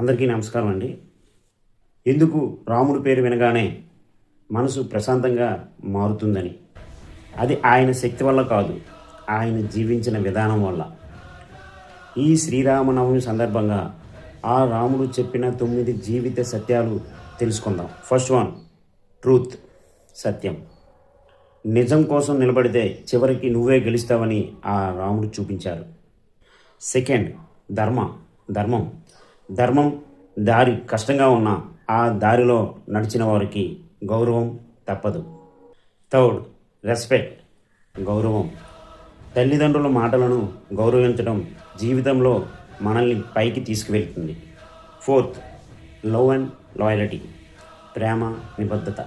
అందరికీ నమస్కారం అండి. ఎందుకు రాముడి పేరు వినగానే మనసు ప్రశాంతంగా మారుతుందని? అది ఆయన శక్తి వల్ల కాదు, ఆయన జీవించిన విధానం వల్ల. ఈ శ్రీరామనవమి సందర్భంగా ఆ రాముడు చెప్పిన 9 జీవిత సత్యాలు తెలుసుకుందాం. ఫస్ట్ వన్, ట్రూత్, సత్యం. నిజం కోసం నిలబడితే చివరికి నువ్వే గెలుస్తావని ఆ రాముడు చూపించారు. సెకండ్, ధర్మం. దారి కష్టంగా ఉన్న ఆ దారిలో నడిచిన వారికి గౌరవం తప్పదు. థర్డ్, రెస్పెక్ట్, గౌరవం. తల్లిదండ్రుల మాటలను గౌరవించడం జీవితంలో మనల్ని పైకి తీసుకువెళ్తుంది. ఫోర్త్, లవ్ అండ్ లాయల్టీ, ప్రేమ, నిబద్ధత.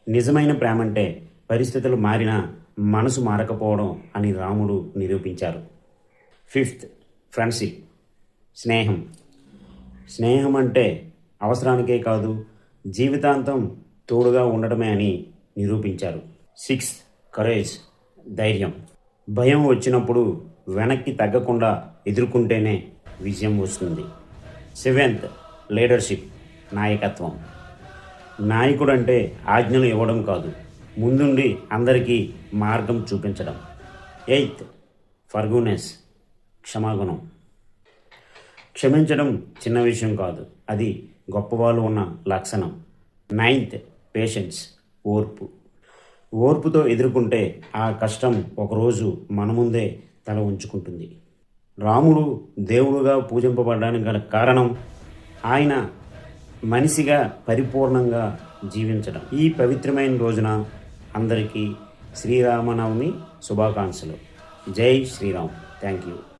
నిజమైన ప్రేమ అంటే పరిస్థితులు మారినా మనసు మారకపోవడం అని రాముడు నిరూపించారు. ఫిఫ్త్, ఫ్రెండ్షిప్, స్నేహం అంటే అవసరానికే కాదు, జీవితాంతం తోడుగా ఉండడమే అని నిరూపించారు. సిక్స్త్, కరేజ్, ధైర్యం. భయం వచ్చినప్పుడు వెనక్కి తగ్గకుండా ఎదుర్కొంటేనే విజయం వస్తుంది. సెవెంత్, లీడర్షిప్, నాయకత్వం. నాయకుడు అంటే ఆజ్ఞలు ఇవ్వడం కాదు, ముందుండి అందరికీ మార్గం చూపించడం. ఎయిత్, ఫర్గివ్నెస్, క్షమాగుణం. క్షమించడం చిన్న విషయం కాదు, అది గొప్పవాళ్ళు ఉన్న లక్షణం. నైన్త్, పేషెన్స్, ఓర్పుతో ఎదుర్కొంటే ఆ కష్టం ఒకరోజు మన ముందే తల ఉంచుకుంటుంది. రాముడు దేవుడుగా పూజింపబడడానికి గల కారణం ఆయన మనిషిగా పరిపూర్ణంగా జీవించడం. ఈ పవిత్రమైన రోజున అందరికీ శ్రీరామనవమి శుభాకాంక్షలు. జై శ్రీరామ్. Thank you.